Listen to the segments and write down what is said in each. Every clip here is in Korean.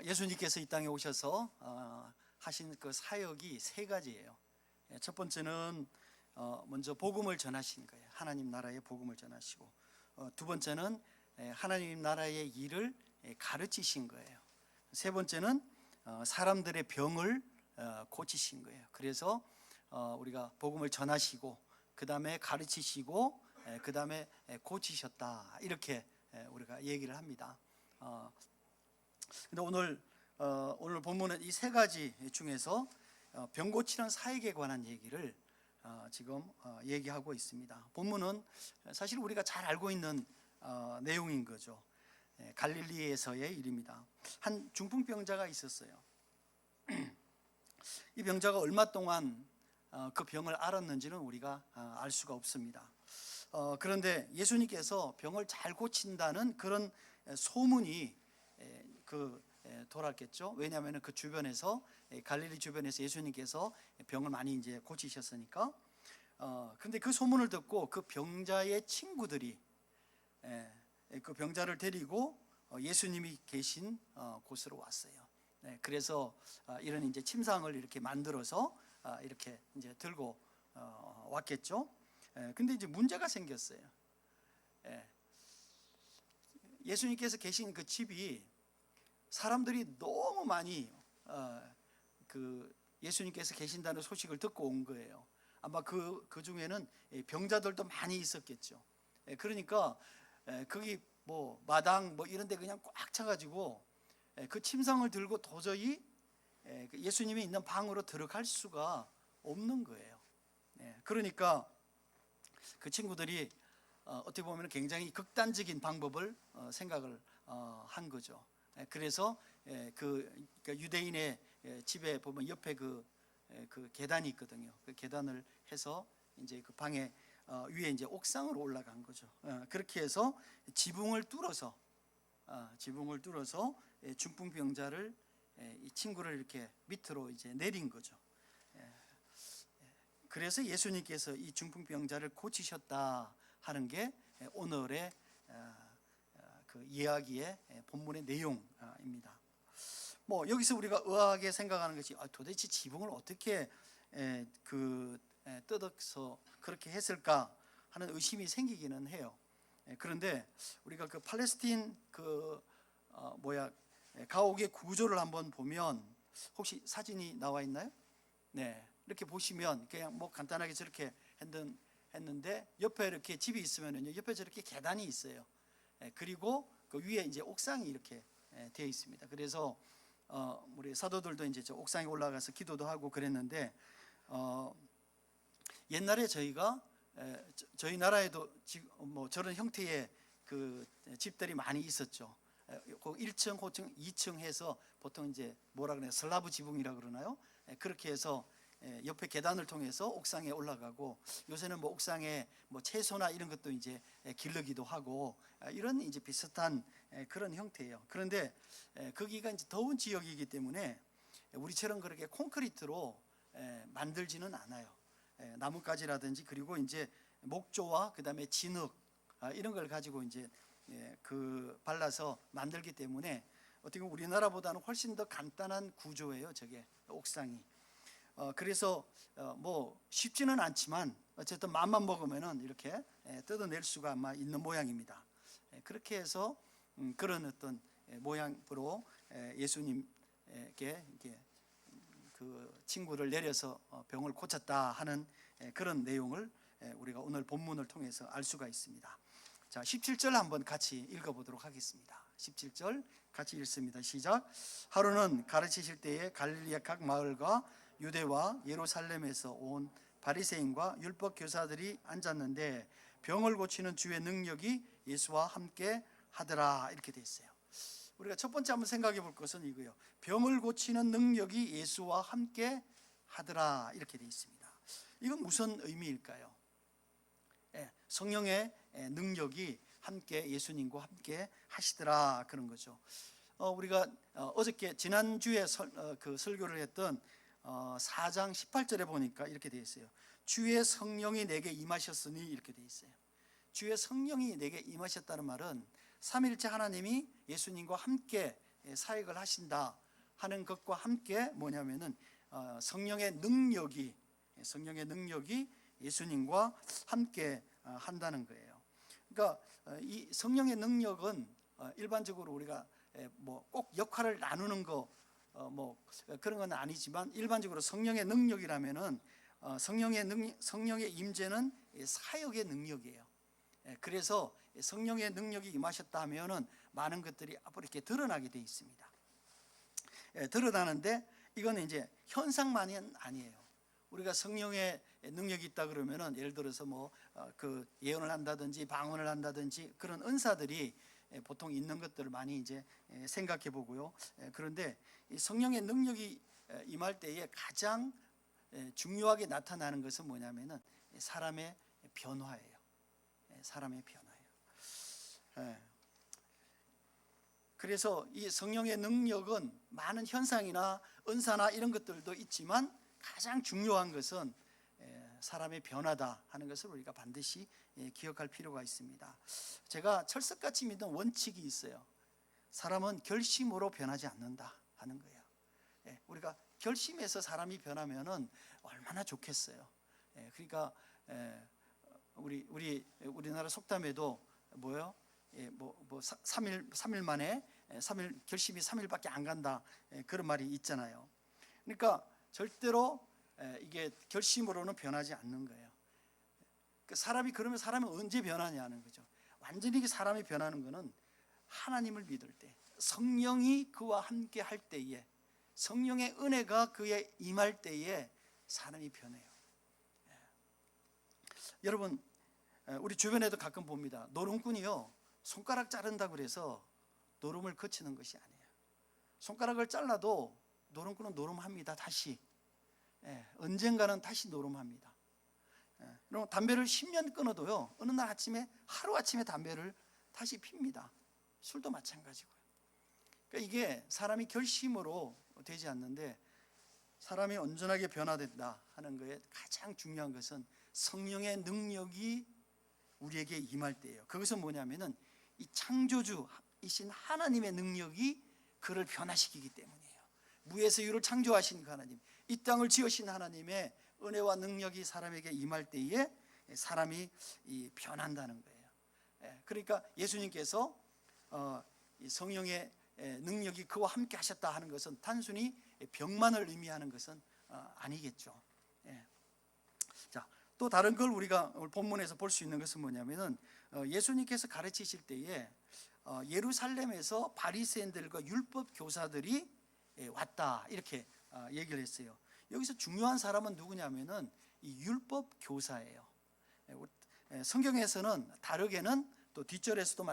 예수님께서 이 땅에 오셔서 하신 그 사역이 세 가지예요. 첫 번째는 먼저 복음을 전하신 거예요. 하나님 나라의 복음을 전하시고, 두 번째는 하나님 나라의 일을 가르치신 거예요. 세 번째는 사람들의 병을 고치신 거예요. 그래서 우리가 복음을 전하시고, 그 다음에 가르치시고, 그 다음에 고치셨다, 이렇게 우리가 얘기를 합니다. 근데 오늘 본문은 이 세 가지 중에서 병 고치는 사역에 관한 얘기를 지금 얘기하고 있습니다. 본문은 사실 우리가 잘 알고 있는 내용인 거죠. 갈릴리에서의 일입니다. 한 중풍병자가 있었어요. 이 병자가 얼마 동안 그 병을 앓았는지는 우리가 알 수가 없습니다. 그런데 예수님께서 병을 잘 고친다는 그런 소문이 돌았겠죠. 왜냐하면 그 주변에서, 갈릴리 주변에서 예수님께서 병을 많이 이제 고치셨으니까. 그런데 그 소문을 듣고 그 병자의 친구들이 그 병자를 데리고 예수님이 계신 곳으로 왔어요. 그래서 이런 이제 침상을 이렇게 만들어서 이렇게 이제 들고 왔겠죠. 근데 이제 문제가 생겼어요. 예수님께서 계신 그 집이 사람들이 너무 많이 예수님께서 계신다는 소식을 듣고 온 거예요. 아마 그 중에는 병자들도 많이 있었겠죠. 그러니까 거기 뭐 마당 뭐 이런 데 그냥 꽉 차가지고 그 침상을 들고 도저히 예수님이 있는 방으로 들어갈 수가 없는 거예요. 그러니까 그 친구들이 어떻게 보면 굉장히 극단적인 방법을 생각을 한 거죠. 그래서 그 유대인의 집에 보면 옆에 그 계단이 있거든요. 그 계단을 해서 이제 그 방에 위에 이제 옥상으로 올라간 거죠. 그렇게 해서 지붕을 뚫어서 중풍병자를, 이 친구를 이렇게 밑으로 이제 내린 거죠. 그래서 예수님께서 이 중풍병자를 고치셨다 하는 게 오늘의 그 이야기의 본문의 내용입니다. 뭐 여기서 우리가 의아하게 생각하는 것이 도대체 지붕을 어떻게 뜯어서 그렇게 했을까 하는 의심이 생기기는 해요. 그런데 우리가 그 팔레스틴 가옥의 구조를 한번 보면, 혹시 사진이 나와 있나요? 네, 이렇게 보시면 그냥 뭐 간단하게 저렇게 했는데 옆에 이렇게 집이 있으면은요, 옆에 저렇게 계단이 있어요. 그리고 그 위에 이제 옥상이 이렇게 되어 있습니다. 그래서 우리 사도들도 이제 저 옥상에 올라가서 기도도 하고 그랬는데, 옛날에 저희 나라에도 뭐 저런 형태의 그 집들이 많이 있었죠. 그 1층, 5층, 2층 해서 보통 이제 뭐라 그래요? 슬라브 지붕이라 그러나요? 그렇게 해서 옆에 계단을 통해서 옥상에 올라가고, 요새는 뭐 옥상에 뭐 채소나 이런 것도 이제 기르기도 하고, 이런 이제 비슷한 그런 형태예요. 그런데 거기가 이제 더운 지역이기 때문에 우리처럼 그렇게 콘크리트로 만들지는 않아요. 나뭇가지라든지, 그리고 이제 목조와 그다음에 진흙 이런 걸 가지고 이제 발라서 만들기 때문에 어떻게 보면 우리나라보다는 훨씬 더 간단한 구조예요, 저게 옥상이. 그래서 뭐 쉽지는 않지만 어쨌든 마음만 먹으면은 이렇게 뜯어낼 수가 아마 있는 모양입니다. 그렇게 해서 그런 어떤 모양으로 예수님께 이렇게 그 친구를 내려서 병을 고쳤다 하는 그런 내용을 우리가 오늘 본문을 통해서 알 수가 있습니다. 자, 17절 한번 같이 읽어보도록 하겠습니다. 17절 같이 읽습니다. 시작. 하루는 가르치실 때에 갈릴리의 각 마을과 유대와 예루살렘에서 온 바리새인과 율법 교사들이 앉았는데 병을 고치는 주의 능력이 예수와 함께 하더라, 이렇게 돼 있어요. 우리가 첫 번째 한번 생각해 볼 것은 이거예요. 병을 고치는 능력이 예수와 함께 하더라, 이렇게 돼 있습니다. 이건 무슨 의미일까요? 성령의 능력이 함께, 예수님과 함께 하시더라, 그런 거죠. 우리가 어저께 지난주에 설교를 했던 4장 18절에 보니까 이렇게 되어 있어요. 주의 성령이 내게 임하셨으니, 이렇게 되어 있어요. 주의 성령이 내게 임하셨다는 말은 삼일째 하나님이 예수님과 함께 사역을 하신다 하는 것과 함께 뭐냐면은 성령의 능력이 예수님과 함께 한다는 거예요. 그러니까 이 성령의 능력은 일반적으로 우리가 뭐 꼭 역할을 나누는 거 뭐 그런 건 아니지만, 일반적으로 성령의 능력이라면은 성령의 임재는 사역의 능력이에요. 그래서 성령의 능력이 임하셨다 하면은 많은 것들이 앞으로 이렇게 드러나게 돼 있습니다. 드러나는데 이거는 이제 현상만은 아니에요. 우리가 성령의 능력이 있다 그러면은 예를 들어서 뭐 그 예언을 한다든지 방언을 한다든지 그런 은사들이 보통 있는 것들을 많이 이제 생각해 보고요. 그런데 이 성령의 능력이 임할 때에 가장 중요하게 나타나는 것은 뭐냐면은 사람의 변화예요. 사람의 변화예요. 그래서 이 성령의 능력은 많은 현상이나 은사나 이런 것들도 있지만 가장 중요한 것은 사람의 변화다 하는 것을 우리가 반드시 기억할 필요가 있습니다. 제가 철석같이 믿는 원칙이 있어요. 사람은 결심으로 변하지 않는다 하는 거예요. 우리가 결심해서 사람이 변하면은 얼마나 좋겠어요. 그러니까 우리나라 속담에도 뭐요? 3일 만에 3일 결심이 3일밖에 안 간다, 그런 말이 있잖아요. 그러니까 절대로 이게 결심으로는 변하지 않는 거예요. 그러면 사람이 언제 변하냐는 거죠. 완전히 사람이 변하는 것은 하나님을 믿을 때, 성령이 그와 함께 할 때에, 성령의 은혜가 그에 임할 때에 사람이 변해요. 여러분, 우리 주변에도 가끔 봅니다. 노름꾼이요, 손가락 자른다고 그래서 노름을 거치는 것이 아니에요. 손가락을 잘라도 노름꾼은 노름합니다. 다시 언젠가는 다시 노름합니다. 그럼 담배를 10년 끊어도요, 어느 날 아침에, 하루아침에 담배를 다시 핍니다. 술도 마찬가지고요. 그러니까 이게 사람이 결심으로 되지 않는데, 사람이 온전하게 변화된다 하는 것에 가장 중요한 것은 성령의 능력이 우리에게 임할 때예요. 그것은 뭐냐면은 이 창조주이신 하나님의 능력이 그를 변화시키기 때문이에요. 무에서 유를 창조하신 그 하나님, 이 땅을 지으신 하나님의 은혜와 능력이 사람에게 임할 때에 사람이 변한다는 거예요. 그러니까 예수님께서 성령의 능력이 그와 함께 하셨다 하는 것은 단순히 병만을 의미하는 것은 아니겠죠. 자, 또 다른 걸 우리가 오늘 본문에서 볼 수 있는 것은 뭐냐면은 예수님께서 가르치실 때에 예루살렘에서 바리새인들과 율법 교사들이 왔다, 이렇게 얘기를 했어요. 여기서 중요한 사람은 누구냐면은 이 율법 교사예요. 성경에서는 다르게는 또 뒷절에서도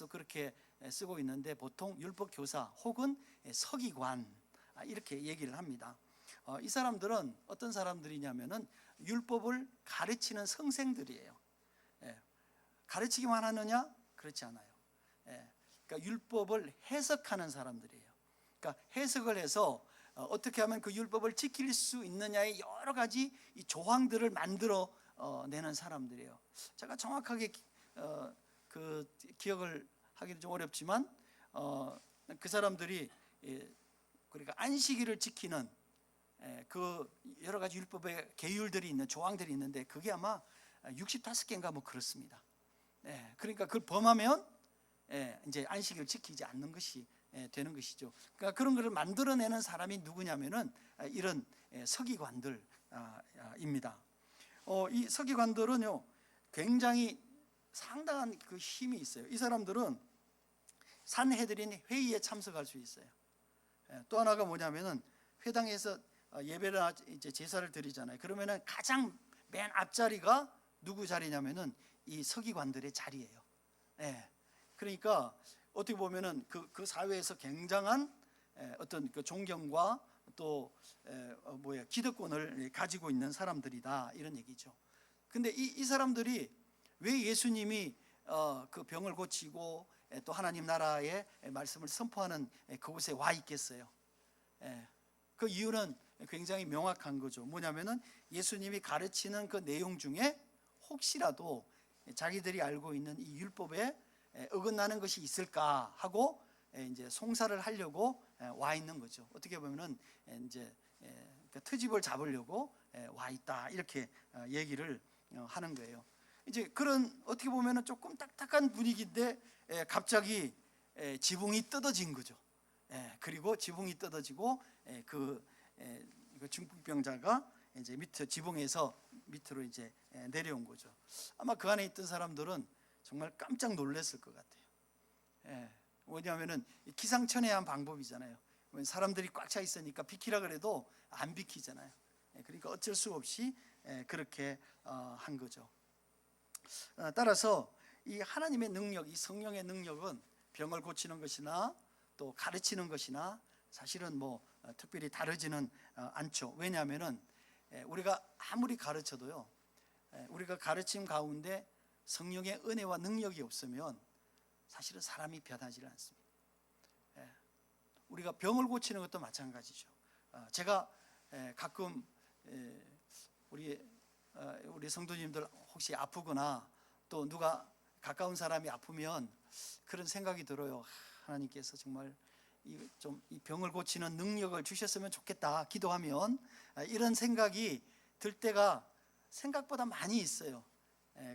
그렇게 쓰고 있는데, 보통 율법 교사 혹은 서기관, 이렇게 얘기를 합니다. 이 사람들은 어떤 사람들이냐면은 율법을 가르치는 선생들이에요. 가르치기만 하느냐? 그렇지 않아요. 그러니까 율법을 해석하는 사람들이에요. 그러니까 해석을 해서 어떻게 하면 그 율법을 지킬 수 있느냐의 여러 가지 이 조항들을 만들어 내는 사람들이에요. 제가 정확하게 그 기억을 하기는 좀 어렵지만 그 사람들이 그러니까 안식일을 지키는 그 여러 가지 율법의 계율들이 있는 조항들이 있는데, 그게 아마 65개인가 뭐 그렇습니다. 그러니까 그걸 범하면 이제 안식일을 지키지 않는 것이 되는 것이죠. 그러니까 그런 것을 만들어내는 사람이 누구냐면은 이런 서기관들입니다. 이 서기관들은요, 굉장히 상당한 그 힘이 있어요. 이 사람들은 산헤드린 회의에 참석할 수 있어요. 또 하나가 뭐냐면은 회당에서 예배나 이제 제사를 드리잖아요. 그러면은 가장 맨 앞자리가 누구 자리냐면은 이 서기관들의 자리예요. 그러니까 어떻게 보면은 그 사회에서 굉장한 어떤 그 존경과 또 기득권을 가지고 있는 사람들이다, 이런 얘기죠. 근데 이 사람들이 왜 예수님이 그 병을 고치고 또 하나님 나라의 말씀을 선포하는 그곳에 와 있겠어요? 그 이유는 굉장히 명확한 거죠. 뭐냐면은 예수님이 가르치는 그 내용 중에 혹시라도 자기들이 알고 있는 이 율법에 어긋나는 것이 있을까 하고 이제 송사를 하려고 와 있는 거죠. 어떻게 보면은 이제 그 트집을 잡으려고 와 있다, 이렇게 얘기를 하는 거예요. 이제 그런 어떻게 보면은 조금 딱딱한 분위기인데 갑자기 지붕이 뜯어진 거죠. 그리고 지붕이 뜯어지고 그 중풍병자가 이제 밑에 지붕에서 밑으로 이제 내려온 거죠. 아마 그 안에 있던 사람들은 정말 깜짝 놀랐을 것 같아요. 왜냐하면은 기상천외한 방법이잖아요. 사람들이 꽉 차 있으니까 비키라 그래도 안 비키잖아요. 그러니까 어쩔 수 없이 그렇게 한 거죠. 따라서 이 하나님의 능력, 이 성령의 능력은 병을 고치는 것이나 또 가르치는 것이나 사실은 뭐 특별히 다르지는 않죠. 왜냐하면은 우리가 아무리 가르쳐도요, 우리가 가르침 가운데 성령의 은혜와 능력이 없으면 사실은 사람이 변하지 않습니다. 우리가 병을 고치는 것도 마찬가지죠. 제가 가끔 우리 성도님들 혹시 아프거나 또 누가 가까운 사람이 아프면 그런 생각이 들어요. 하나님께서 정말 이 병을 고치는 능력을 주셨으면 좋겠다, 기도하면 이런 생각이 들 때가 생각보다 많이 있어요.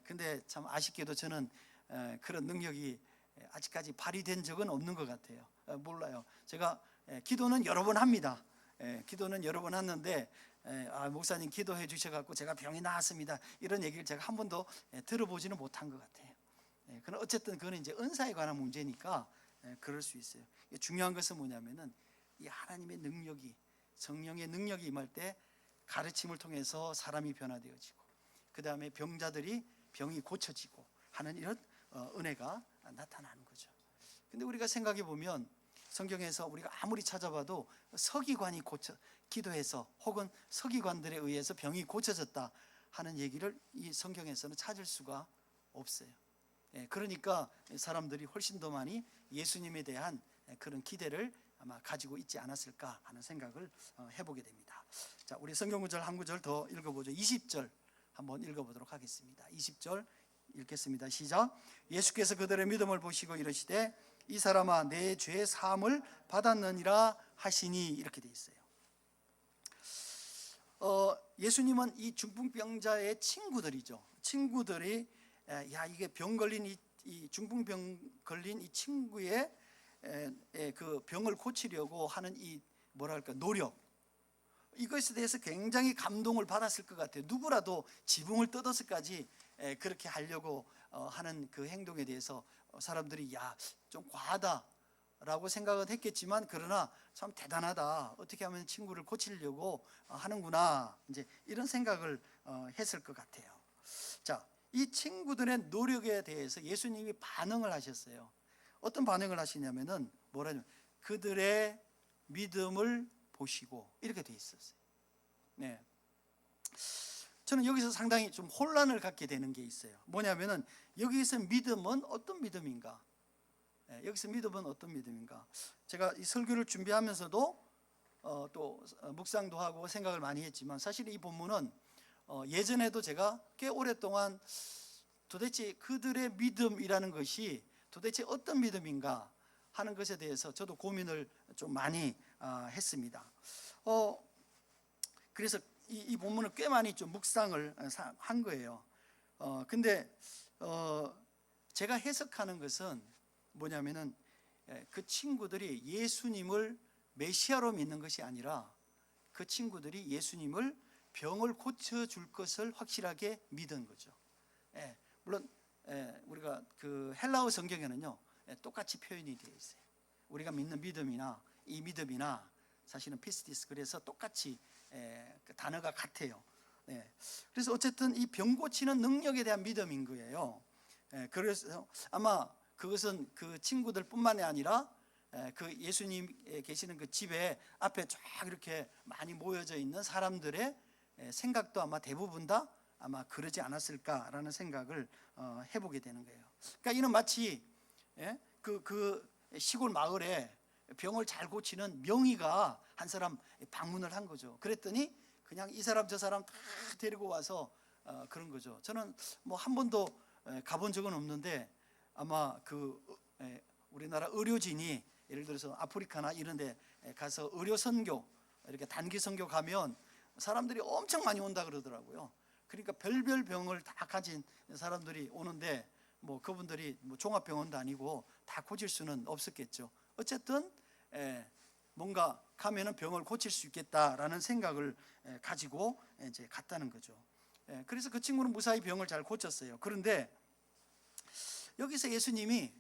근데 참 아쉽게도 저는 그런 능력이 아직까지 발휘된 적은 없는 것 같아요. 몰라요. 제가 기도는 여러 번 합니다. 기도는 여러 번 하는데 목사님 기도해 주셔갖고 제가 병이 나았습니다, 이런 얘기를 제가 한 번도 들어보지는 못한 것 같아요. 그러나 어쨌든 그거는 이제 은사에 관한 문제니까 그럴 수 있어요. 중요한 것은 뭐냐면은 이 하나님의 능력이, 성령의 능력이 임할 때 가르침을 통해서 사람이 변화되어지고 그 다음에 병자들이 병이 고쳐지고 하는 이런 은혜가 나타나는 거죠. 근데 우리가 생각해 보면 성경에서 우리가 아무리 찾아봐도 서기관이 기도해서 혹은 서기관들에 의해서 병이 고쳐졌다 하는 얘기를 이 성경에서는 찾을 수가 없어요. 그러니까 사람들이 훨씬 더 많이 예수님에 대한 그런 기대를 아마 가지고 있지 않았을까 하는 생각을 해보게 됩니다. 자, 우리 성경 구절 한 구절 더 읽어보죠. 20절 한번 읽어보도록 하겠습니다. 20절 읽겠습니다. 시작. 예수께서 그들의 믿음을 보시고 이르시되 이 사람아 내 죄 사함을 받았느니라 하시니, 이렇게 돼 있어요. 예수님은 이 중풍병자의 친구들이죠. 친구들이 이게 병 걸린 이 중풍병 걸린 이 친구의 그 병을 고치려고 하는 이 뭐랄까 노력, 이것에 대해서 굉장히 감동을 받았을 것 같아요. 누구라도 지붕을 뜯어서까지 그렇게 하려고 하는 그 행동에 대해서 사람들이 좀 과하다라고 생각은 했겠지만, 그러나 참 대단하다, 어떻게 하면 친구를 고치려고 하는구나, 이제 이런 생각을 했을 것 같아요. 자, 이 친구들의 노력에 대해서 예수님이 반응을 하셨어요. 어떤 반응을 하시냐면은 뭐라냐면 그들의 믿음을 보시고, 이렇게 돼 있었어요. 저는 여기서 상당히 좀 혼란을 갖게 되는 게 있어요. 뭐냐면은 여기서 믿음은 어떤 믿음인가? 여기서 믿음은 어떤 믿음인가? 제가 이 설교를 준비하면서도 또 묵상도 하고 생각을 많이 했지만, 사실 이 본문은 예전에도 제가 꽤 오랫동안 도대체 그들의 믿음이라는 것이 도대체 어떤 믿음인가 하는 것에 대해서 저도 고민을 좀 많이 했습니다. 그래서 이 본문을 꽤 많이 좀 묵상을 한 거예요. 근데 제가 해석하는 것은 뭐냐면은 그 친구들이 예수님을 메시아로 믿는 것이 아니라 그 친구들이 예수님을 병을 고쳐줄 것을 확실하게 믿은 거죠. 물론 우리가 그 헬라어 성경에는요 똑같이 표현이 되어 있어요. 우리가 믿는 믿음이나 이 믿음이나 사실은 피스티스, 그래서 똑같이 그 단어가 같아요. 그래서 어쨌든 이 병 고치는 능력에 대한 믿음인 거예요. 그래서 아마 그것은 그 친구들뿐만이 아니라 그 예수님 계시는 그 집에 앞에 쫙 이렇게 많이 모여져 있는 사람들의 생각도 아마 대부분 다 아마 그러지 않았을까라는 생각을 해보게 되는 거예요. 그러니까 이는 마치 그 시골 마을에 병을 잘 고치는 명의가 한 사람 방문을 한 거죠. 그랬더니 그냥 이 사람 저 사람 다 데리고 와서 그런 거죠. 저는 뭐 한 번도 가본 적은 없는데 아마 그 우리나라 의료진이 예를 들어서 아프리카나 이런 데 가서 의료 선교, 이렇게 단기 선교 가면 사람들이 엄청 많이 온다 그러더라고요. 그러니까 별별 병을 다 가진 사람들이 오는데 뭐 그분들이 뭐 종합병원도 아니고 다 고칠 수는 없었겠죠. 어쨌든 뭔가 가면은 병을 고칠 수 있겠다라는 생각을 가지고 이제 갔다는 거죠. 그래서 그 친구는 무사히 병을 잘 고쳤어요. 그런데 여기서 예수님이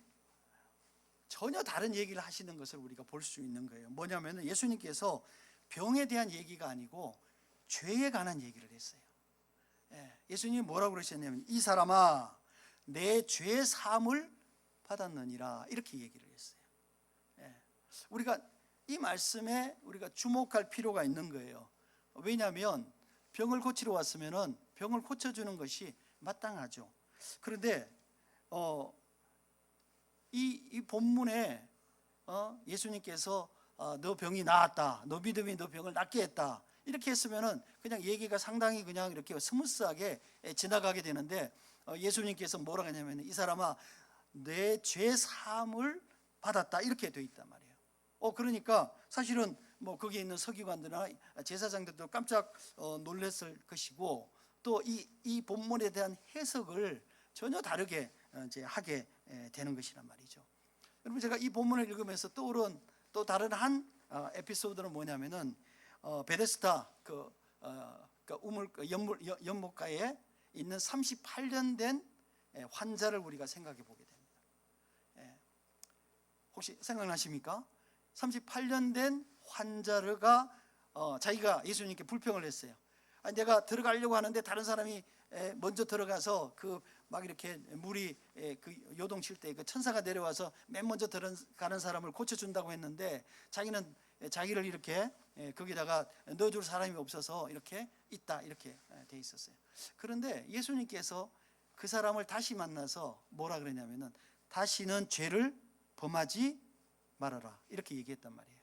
전혀 다른 얘기를 하시는 것을 우리가 볼 수 있는 거예요. 뭐냐면은 예수님께서 병에 대한 얘기가 아니고 죄에 관한 얘기를 했어요. 예수님이 뭐라고 그러셨냐면 이 사람아 내 죄 사함을 받았느니라 이렇게 얘기를 했어요. 우리가 이 말씀에 우리가 주목할 필요가 있는 거예요. 왜냐하면 병을 고치러 왔으면은 병을 고쳐주는 것이 마땅하죠. 그런데 이 본문에 예수님께서 너 병이 나았다, 너 믿음이 너 병을 낫게 했다 이렇게 했으면은 그냥 얘기가 상당히 그냥 이렇게 스무스하게 지나가게 되는데 예수님께서 뭐라고 하냐면 이 사람아 내 죄 사함을 받았다 이렇게 되어 있단 말이에요. 그러니까 사실은 뭐 거기에 있는 서기관들이나 제사장들도 깜짝 놀랐을 것이고 또 이 본문에 대한 해석을 전혀 다르게 이제 하게 되는 것이란 말이죠. 여러분 제가 이 본문을 읽으면서 떠오른 또 다른 한 에피소드는 뭐냐면은 베데스다 연못가에 있는 38년 된 환자를 우리가 생각해 보게 됩니다. 혹시 생각나십니까? 38년 된 환자가 자기가 예수님께 불평을 했어요. 내가 들어가려고 하는데 다른 사람이 먼저 들어가서 막 이렇게 물이 요동칠 때 그 천사가 내려와서 맨 먼저 들어가는 사람을 고쳐준다고 했는데 자기는 자기를 이렇게 거기다가 넣어줄 사람이 없어서 이렇게 있다 이렇게 돼 있었어요. 그런데 예수님께서 그 사람을 다시 만나서 뭐라 그러냐면은 다시는 죄를 범하지 말아라 이렇게 얘기했단 말이에요.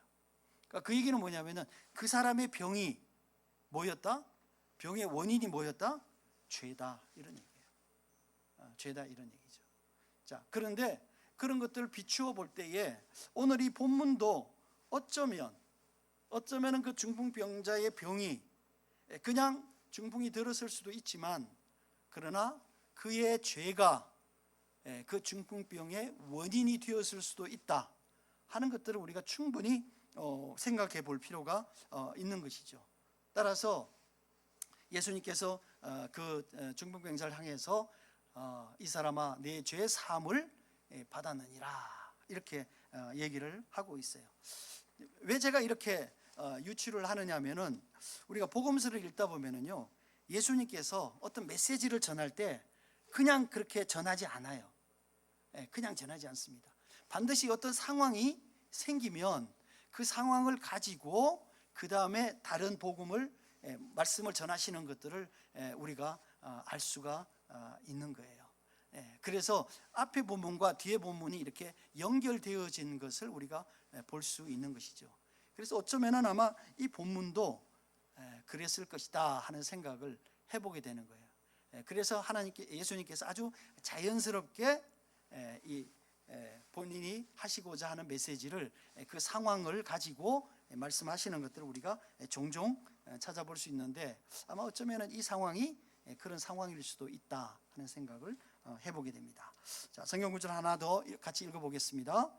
그러니까 그 얘기는 뭐냐면은 그 사람의 병이 뭐였다? 병의 원인이 뭐였다? 죄다 이런 얘기예요. 죄다 이런 얘기죠. 자, 그런데 그런 것들을 비추어 볼 때에 오늘 이 본문도 어쩌면은 그 중풍병자의 병이 그냥 중풍이 들었을 수도 있지만 그러나 그의 죄가 그 중풍병의 원인이 되었을 수도 있다 하는 것들을 우리가 충분히 생각해 볼 필요가 있는 것이죠. 따라서 예수님께서 그 중풍병자를 향해서 이 사람아 내 죄 사함을 받았느니라 이렇게 얘기를 하고 있어요. 왜 제가 이렇게 유추를 하느냐면은 우리가 복음서를 읽다 보면은요 예수님께서 어떤 메시지를 전할 때 그냥 그렇게 전하지 않아요. 그냥 전하지 않습니다. 반드시 어떤 상황이 생기면 그 상황을 가지고 그 다음에 다른 복음을 말씀을 전하시는 것들을 우리가 알 수가 있는 거예요. 그래서 앞에 본문과 뒤에 본문이 이렇게 연결되어진 것을 우리가 볼 수 있는 것이죠. 그래서 어쩌면은 아마 이 본문도 그랬을 것이다 하는 생각을 해보게 되는 거예요. 그래서 예수님께서 아주 자연스럽게 이 본인이 하시고자 하는 메시지를 그 상황을 가지고 말씀하시는 것들을 우리가 종종 찾아볼 수 있는데 아마 어쩌면은 이 상황이 그런 상황일 수도 있다 하는 생각을 해보게 됩니다. 자, 성경 구절 하나 더 같이 읽어보겠습니다.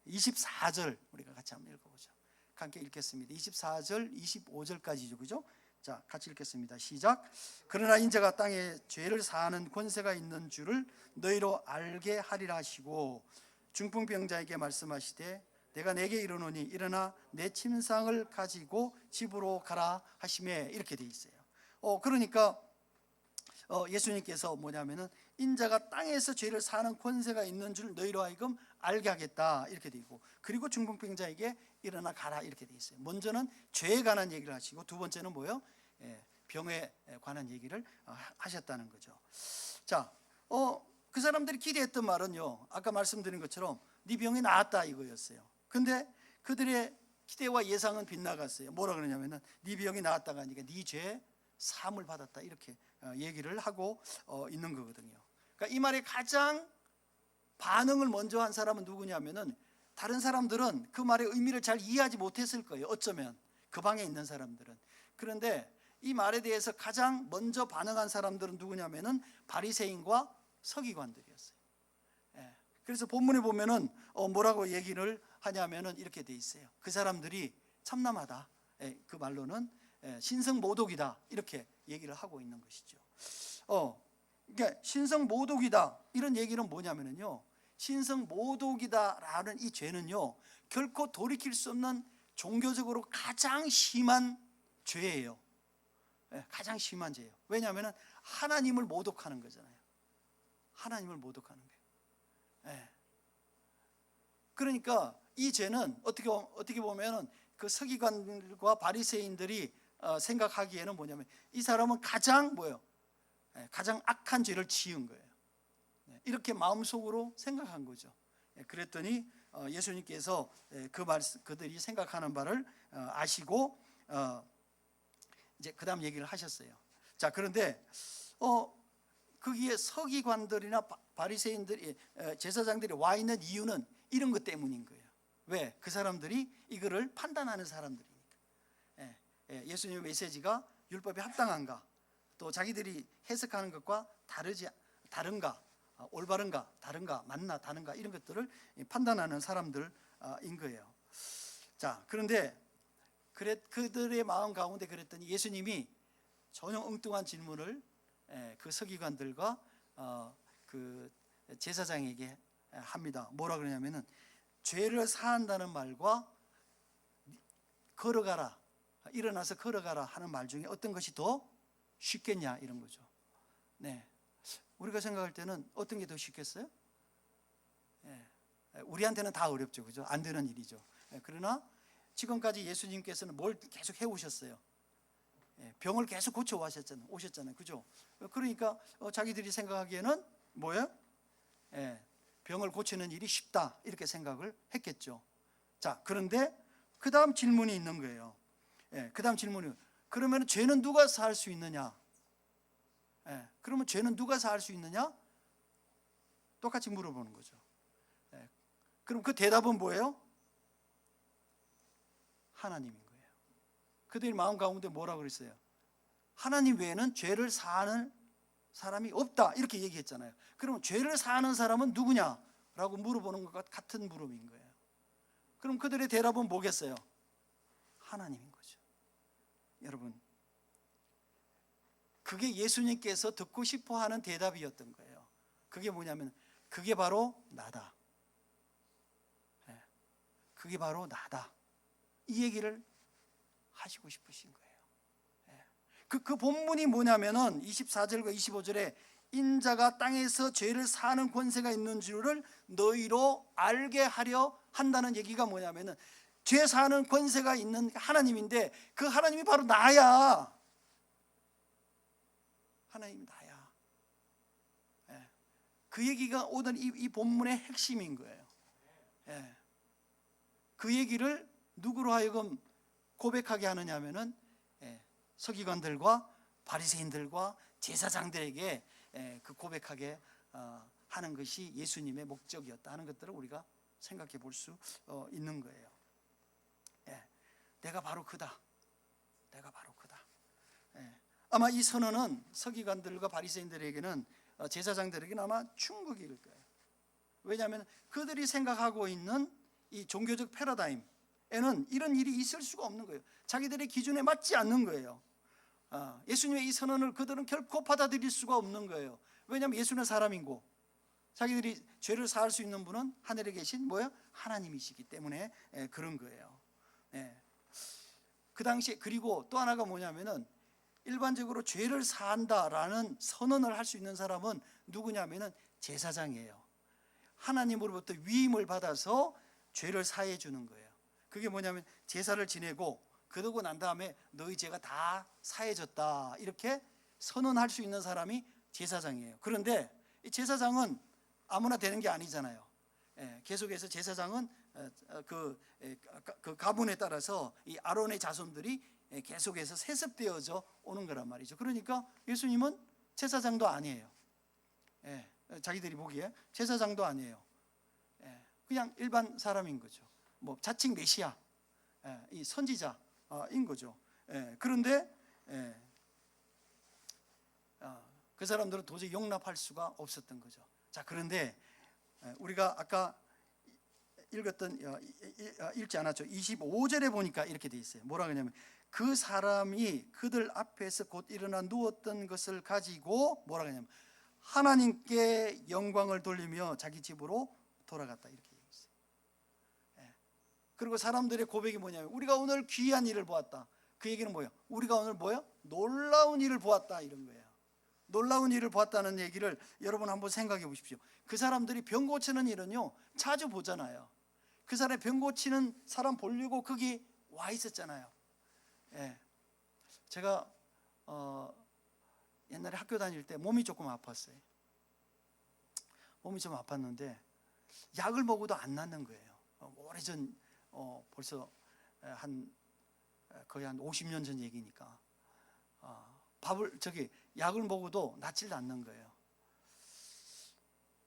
24절 우리가 같이 한번 읽어보죠. 함께 읽겠습니다. 24절 25절까지죠, 그죠? 자, 같이 읽겠습니다. 시작. 그러나 인자가 땅에 죄를 사하는 권세가 있는 줄을 너희로 알게 하리라 하시고 중풍병자에게 말씀하시되 내가 내게 이르노니 일어나 내 침상을 가지고 집으로 가라 하시매 이렇게 돼 있어요. 그러니까 예수님께서 뭐냐면은 인자가 땅에서 죄를 사는 권세가 있는 줄 너희로 하여금 알게 하겠다 이렇게 돼 있고 그리고 중풍병자에게 일어나 가라 이렇게 돼 있어요. 먼저는 죄에 관한 얘기를 하시고 두 번째는 뭐예요? 병에 관한 얘기를 하셨다는 거죠. 자, 그 사람들이 기대했던 말은요. 아까 말씀드린 것처럼 네 병이 나았다 이거였어요. 근데 그들의 기대와 예상은 빗나갔어요. 뭐라 그러냐면은 네 병이 나았다가 아니라 네 죄 사함을 받았다 이렇게 얘기를 하고 있는 거거든요. 그러니까 이 말에 가장 반응을 먼저 한 사람은 누구냐면은 다른 사람들은 그 말의 의미를 잘 이해하지 못했을 거예요. 어쩌면 그 방에 있는 사람들은. 그런데 이 말에 대해서 가장 먼저 반응한 사람들은 누구냐면은 바리새인과 서기관들이었어요. 예. 그래서 본문에 보면은 뭐라고 얘기를 하냐면은 이렇게 돼 있어요. 그 사람들이 참남하다. 예. 그 말로는 신성모독이다 이렇게 얘기를 하고 있는 것이죠. 그러니까 신성모독이다 이런 얘기는 뭐냐면은요, 신성모독이다라는 이 죄는요 결코 돌이킬 수 없는 종교적으로 가장 심한 죄예요. 가장 심한 죄예요. 왜냐하면 하나님을 모독하는 거잖아요. 하나님을 모독하는 거예요. 그러니까 이 죄는 어떻게 보면 그 서기관들과 바리새인들이 생각하기에는 뭐냐면 이 사람은 가장 가장 악한 죄를 지은 거예요. 이렇게 마음속으로 생각한 거죠. 그랬더니 예수님께서 그들이 생각하는 바를 아시고 이제 그다음 얘기를 하셨어요. 자, 그런데 거기에 서기관들이나 바리새인들이 제사장들이 와 있는 이유는 이런 것 때문인 거예요. 왜? 그 사람들이 이거를 판단하는 사람들이니까. 예수님의 메시지가 율법에 합당한가, 또 자기들이 해석하는 것과 다른가, 올바른가, 다른가, 맞나, 다른가 이런 것들을 판단하는 사람들인 거예요. 자, 그런데 그들의 마음 가운데 그랬더니 예수님이 전혀 엉뚱한 질문을 그 서기관들과 그 제사장에게 합니다. 뭐라 그러냐면은 죄를 사한다는 말과 걸어가라, 일어나서 걸어가라 하는 말 중에 어떤 것이 더 쉽겠냐 이런 거죠. 네, 우리가 생각할 때는 어떤 게 더 쉽겠어요? 우리한테는 다 어렵죠, 그죠? 안 되는 일이죠. 그러나 지금까지 예수님께서는 뭘 계속 해오셨어요? 병을 계속 고쳐 오셨잖아요, 그죠? 그러니까 자기들이 생각하기에는 뭐예요? 병을 고치는 일이 쉽다 이렇게 생각을 했겠죠. 자, 그런데 그 다음 질문이 있는 거예요. 그 다음 질문이, 그러면 죄는 누가 사할 수 있느냐? 그러면 죄는 누가 사할 수 있느냐? 똑같이 물어보는 거죠. 그럼 그 대답은 뭐예요? 하나님인 거예요. 그들의 마음 가운데 뭐라고 그랬어요? 하나님 외에는 죄를 사하는 사람이 없다 이렇게 얘기했잖아요. 그러면 죄를 사하는 사람은 누구냐라고 물어보는 것과 같은 물음인 거예요. 그럼 그들의 대답은 뭐겠어요? 하나님인 거죠. 여러분, 그게 예수님께서 듣고 싶어하는 대답이었던 거예요. 그게 뭐냐면 그게 바로 나다. 그게 바로 나다. 이 얘기를 하시고 싶으신 거예요. 그 본문이 뭐냐면은 24절과 25절에 인자가 땅에서 죄를 사하는 권세가 있는 줄을 너희로 알게 하려 한다는 얘기가 뭐냐면은 죄 사하는 권세가 있는 하나님인데 그 하나님이 바로 나야. 하나님이 나야. 그 얘기가 오늘 이 본문의 핵심인 거예요. 그 얘기를 누구로 하여금 고백하게 하느냐 하면은 서기관들과 바리새인들과 제사장들에게 그 고백하게 하는 것이 예수님의 목적이었다 하는 것들을 우리가 생각해 볼 수 있는 거예요. 내가 바로 그다. 내가 바로 그다. 아마 이 선언은 서기관들과 바리새인들에게는 제사장들에게는 아마 충격일 거예요. 왜냐하면 그들이 생각하고 있는 이 종교적 패러다임에는 이런 일이 있을 수가 없는 거예요. 자기들의 기준에 맞지 않는 거예요. 예수님의 이 선언을 그들은 결코 받아들일 수가 없는 거예요. 왜냐하면 예수는 사람이고 자기들이 죄를 사할 수 있는 분은 하늘에 계신 하나님이시기 때문에 그런 거예요. 그 당시에 그리고 또 하나가 뭐냐면은 일반적으로 죄를 사한다라는 선언을 할 수 있는 사람은 누구냐면은 제사장이에요. 하나님으로부터 위임을 받아서 죄를 사해 주는 거예요. 그게 뭐냐면 제사를 지내고 그러고 난 다음에 너희 죄가 다 사해졌다 이렇게 선언할 수 있는 사람이 제사장이에요. 그런데 이 제사장은 아무나 되는 게 아니잖아요. 계속해서 제사장은 그 가문에 따라서 이 아론의 자손들이 계속해서 세습되어져 오는 거란 말이죠. 그러니까 예수님은 제사장도 아니에요. 자기들이 보기에 제사장도 아니에요. 그냥 일반 사람인 거죠. 뭐 자칭 메시아, 이 선지자인 거죠. 그런데 그 사람들은 도저히 용납할 수가 없었던 거죠. 자, 그런데 우리가 아까 읽었던 읽지 않았죠. 25절에 보니까 이렇게 돼 있어요. 뭐라 그러냐면 그 사람이 그들 앞에서 곧 일어나 누웠던 것을 가지고 뭐라 그러냐면 하나님께 영광을 돌리며 자기 집으로 돌아갔다, 이렇게 얘기했어요. 그리고 사람들의 고백이 뭐냐면 우리가 오늘 귀한 일을 보았다. 그 얘기는 뭐예요? 우리가 오늘 뭐예요? 놀라운 일을 보았다, 이런 거예요. 놀라운 일을 보았다는 얘기를 여러분 한번 생각해 보십시오. 그 사람들이 병 고치는 일은요 자주 보잖아요. 그 사람이 병 고치는 사람 보려고 거기 와 있었잖아요. 제가 옛날에 학교 다닐 때 몸이 조금 아팠어요. 몸이 좀 아팠는데 약을 먹어도 안 낫는 거예요. 오래전 벌써 거의 한 50년 전 얘기니까 약을 먹어도 낫질 않는 거예요.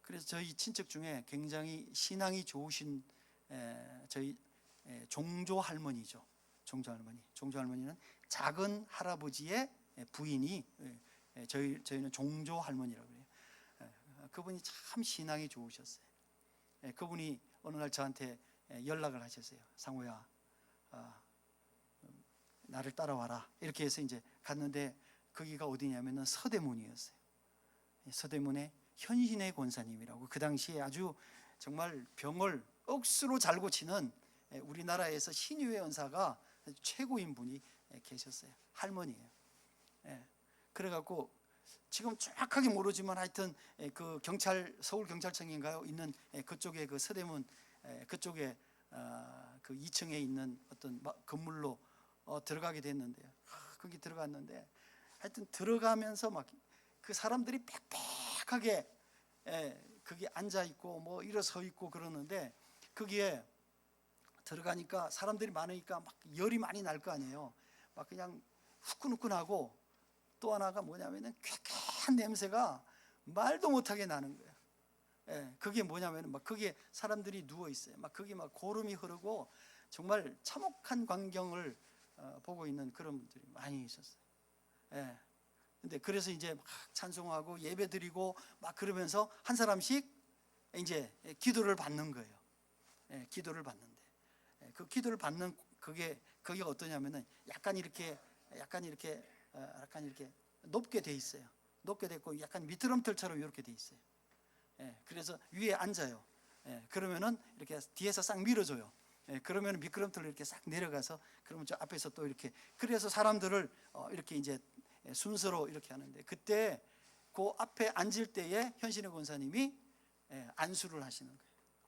그래서 저희 친척 중에 굉장히 신앙이 좋으신 저희 종조 할머니죠. 종조 할머니는 작은 할아버지의 부인이 저희는 종조 할머니라고 해요. 그분이 참 신앙이 좋으셨어요. 그분이 어느 날 저한테 연락을 하셨어요. 상호야, 나를 따라와라. 이렇게 해서 이제 갔는데 거기가 어디냐면은 서대문이었어요. 서대문의 현신의 권사님이라고, 그 당시에 아주 정말 병을 억수로 잘 고치는 우리나라에서 신유의 연사가 최고인 분이 계셨어요. 할머니예요. 그래갖고 지금 정확하게 모르지만 하여튼 그 서울 경찰청인가요? 있는 그쪽에 그 서대문 그쪽에 그 2층에 있는 어떤 건물로 들어가게 됐는데요. 거기 들어갔는데 하여튼 들어가면서 막 그 사람들이 빽빽하게 거기 앉아 있고 뭐 일어서 있고 그러는데 거기에 들어가니까 사람들이 많으니까 막 열이 많이 날 거 아니에요. 막 그냥 후끈후끈하고, 또 하나가 뭐냐면은 쾌쾌한 냄새가 말도 못하게 나는 거예요. 그게 뭐냐면은 막 거기에 사람들이 누워 있어요. 막 거기 막 고름이 흐르고 정말 참혹한 광경을 보고 있는 그런 분들이 많이 있었어요. 근데 그래서 이제 막 찬송하고 예배 드리고 막 그러면서 한 사람씩 이제 기도를 받는 거예요. 기도를 받는데 그 기도를 받는 거기가 어떠냐면은 약간 이렇게 높게 돼 있어요. 높게 됐고 약간 미끄럼틀처럼 이렇게 돼 있어요. 그래서 위에 앉아요. 그러면은 이렇게 뒤에서 싹 밀어줘요. 그러면 미끄럼틀로 이렇게 싹 내려가서, 그러면 저 앞에서 또 이렇게, 그래서 사람들을 이렇게 이제 순서로 이렇게 하는데, 그때 그 앞에 앉을 때에 현신의 권사님이 안수를 하시는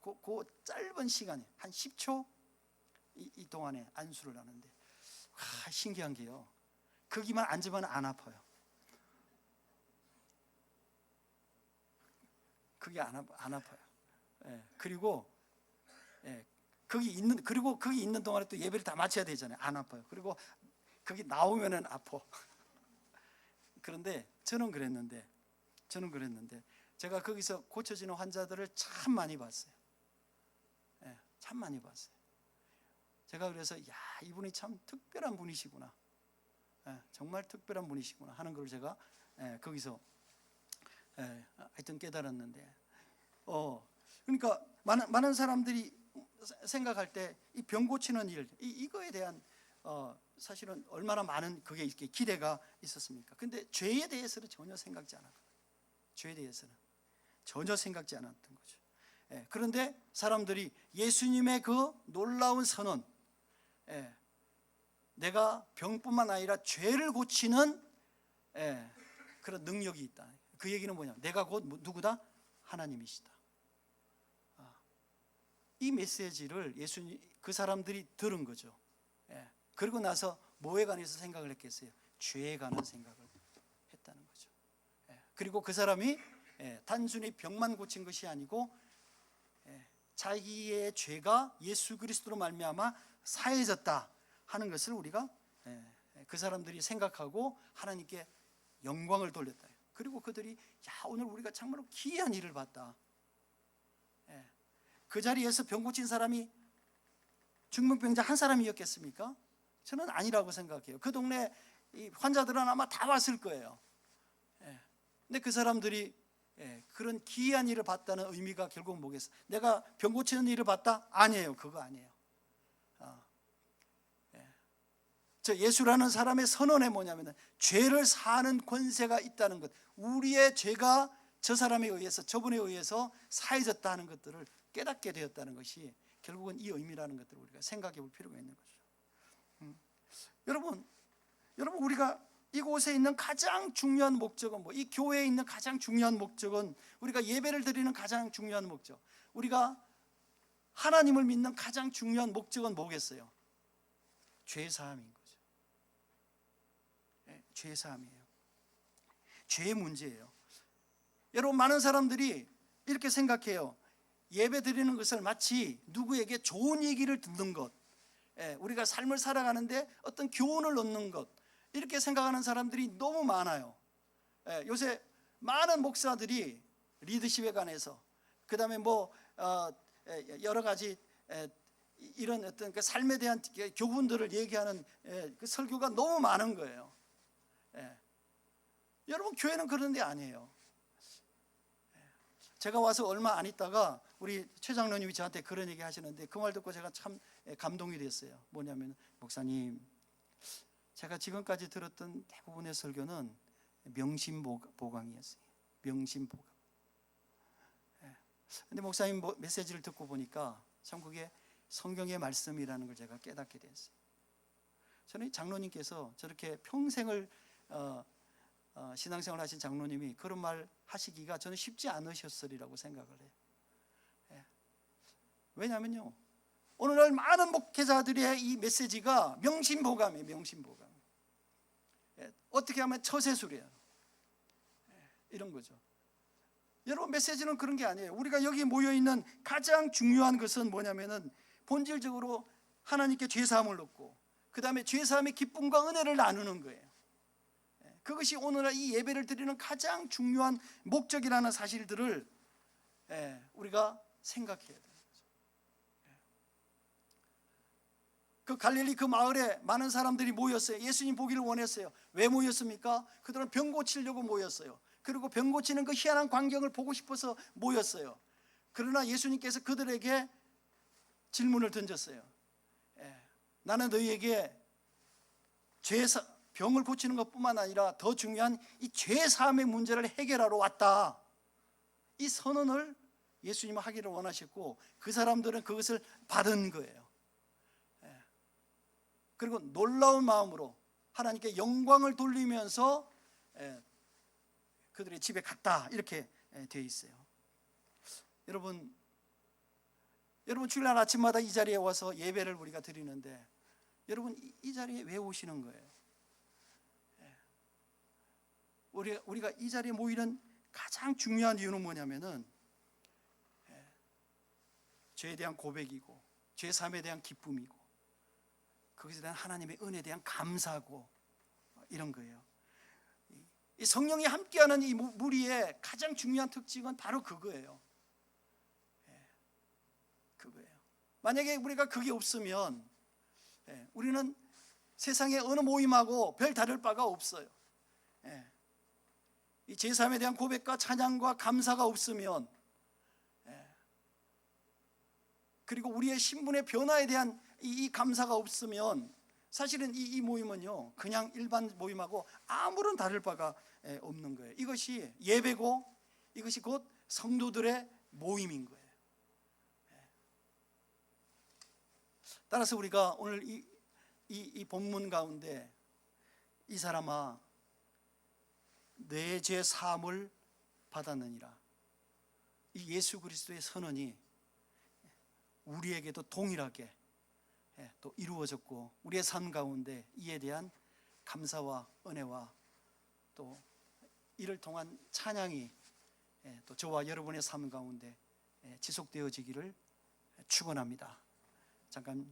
거예요. 그 짧은 시간에 한 10초 이 동안에 안수를 하는데, 신기한 게요, 거기만 앉으면 안 아파요. 그게 안 아파요. 그리고 거기 있는 동안에 또 예배를 다 마쳐야 되잖아요. 안 아파요. 그리고 거기 나오면은 아파. 그런데 저는 그랬는데 제가 거기서 고쳐지는 환자들을 참 많이 봤어요. 참 많이 봤어요. 제가 그래서 이분이 참 특별한 분이시구나, 정말 특별한 분이시구나 하는 걸 제가 거기서 하여튼 깨달았는데, 그러니까 많은 사람들이 생각할 때 이 병 고치는 일, 이거에 대한 사실은 얼마나 많은 그게 이렇게 기대가 있었습니까? 근데 죄에 대해서는 전혀 생각지 않았거든요. 죄에 대해서는 전혀 생각지 않았던 거죠. 그런데 사람들이 예수님의 그 놀라운 선언, 내가 병뿐만 아니라 죄를 고치는 그런 능력이 있다. 그 얘기는 뭐냐? 내가 곧 누구다? 하나님이시다. 이 메시지를 그 사람들이 들은 거죠. 그리고 나서 뭐에 관해서 생각을 했겠어요? 죄에 관한 생각을 했다는 거죠. 그리고 그 사람이 단순히 병만 고친 것이 아니고 자기의 죄가 예수 그리스도로 말미암아 사해졌다 하는 것을 우리가 그 사람들이 생각하고 하나님께 영광을 돌렸다. 그리고 그들이 오늘 우리가 정말로 기이한 일을 봤다. 그 자리에서 병 고친 사람이 중풍병자 한 사람이었겠습니까? 저는 아니라고 생각해요. 그 동네 이 환자들은 아마 다 왔을 거예요. 근데 그 사람들이 그런 기이한 일을 봤다는 의미가 결국 뭐겠어? 내가 병 고치는 일을 봤다? 아니에요. 그거 아니에요. 저 예수라는 사람의 선언에 뭐냐면 죄를 사하는 권세가 있다는 것, 우리의 죄가 저 사람에 의해서, 저분에 의해서 사해졌다 하는 것들을 깨닫게 되었다는 것이 결국은 이 의미라는 것들을 우리가 생각해 볼 필요가 있는 거죠. 여러분 우리가 이곳에 있는 가장 중요한 목적은 이 교회에 있는 가장 중요한 목적은, 우리가 예배를 드리는 가장 중요한 목적, 우리가 하나님을 믿는 가장 중요한 목적은 뭐겠어요? 죄 사함인 거죠. 죄 사함이에요. 죄의 문제예요. 여러분, 많은 사람들이 이렇게 생각해요. 예배 드리는 것을 마치 누구에게 좋은 얘기를 듣는 것, 우리가 삶을 살아가는데 어떤 교훈을 얻는 것, 이렇게 생각하는 사람들이 너무 많아요. 요새 많은 목사들이 리더십에 관해서, 그 다음에 여러 가지 이런 어떤 그 삶에 대한 교훈들을 얘기하는 그 설교가 너무 많은 거예요. 여러분, 교회는 그런 데 아니에요. 제가 와서 얼마 안 있다가 우리 최 장로님이 저한테 그런 얘기 하시는데, 그 말 듣고 제가 참 감동이 됐어요. 뭐냐면, 목사님, 제가 지금까지 들었던 대부분의 설교는 명심보강이었어요. 명심보강. 근데 목사님 메시지를 듣고 보니까 참 그게 성경의 말씀이라는 걸 제가 깨닫게 됐어요. 저는 장로님께서 저렇게 평생을 신앙생활 하신 장로님이 그런 말 하시기가 저는 쉽지 않으셨으리라고 생각을 해요. 왜냐하면요, 오늘날 많은 목회자들의 이 메시지가 명심보감이에요. 명심보감. 어떻게 하면 처세술이에요. 이런 거죠. 여러분, 메시지는 그런 게 아니에요. 우리가 여기 모여있는 가장 중요한 것은 뭐냐면은 본질적으로 하나님께 죄사함을 얻고, 그 다음에 죄사함의 기쁨과 은혜를 나누는 거예요. 그것이 오늘날 이 예배를 드리는 가장 중요한 목적이라는 사실들을 우리가 생각해야 돼요. 그 갈릴리 그 마을에 많은 사람들이 모였어요. 예수님 보기를 원했어요. 왜 모였습니까? 그들은 병 고치려고 모였어요. 그리고 병 고치는 그 희한한 광경을 보고 싶어서 모였어요. 그러나 예수님께서 그들에게 질문을 던졌어요. 나는 너희에게 병을 고치는 것뿐만 아니라 더 중요한 이 죄사함의 문제를 해결하러 왔다. 이 선언을 예수님은 하기를 원하셨고, 그 사람들은 그것을 받은 거예요. 그리고 놀라운 마음으로 하나님께 영광을 돌리면서 그들의 집에 갔다, 이렇게 되어 있어요. 여러분 주일날 아침마다 이 자리에 와서 예배를 우리가 드리는데, 여러분 이 자리에 왜 오시는 거예요? 우리가 이 자리에 모이는 가장 중요한 이유는 뭐냐면은 죄에 대한 고백이고, 죄 사함에 대한 기쁨이고, 그것에 대한 하나님의 은혜에 대한 감사고, 이런 거예요. 이 성령이 함께하는 이 무리의 가장 중요한 특징은 바로 그거예요. 그거예요. 만약에 우리가 그게 없으면 우리는 세상의 어느 모임하고 별 다를 바가 없어요. 이 제3에 대한 고백과 찬양과 감사가 없으면, 그리고 우리의 신분의 변화에 대한 이 감사가 없으면, 사실은 이 모임은요, 그냥 일반 모임하고 아무런 다를 바가 없는 거예요. 이것이 예배고, 이것이 곧 성도들의 모임인 거예요. 따라서 우리가 오늘 이 본문 가운데, 이 사람아 내 죄 사함을 받았느니라, 이 예수 그리스도의 선언이 우리에게도 동일하게 또 이루어졌고, 우리의 삶 가운데 이에 대한 감사와 은혜와 또 이를 통한 찬양이 또 저와 여러분의 삶 가운데 지속되어지기를 축원합니다. 잠깐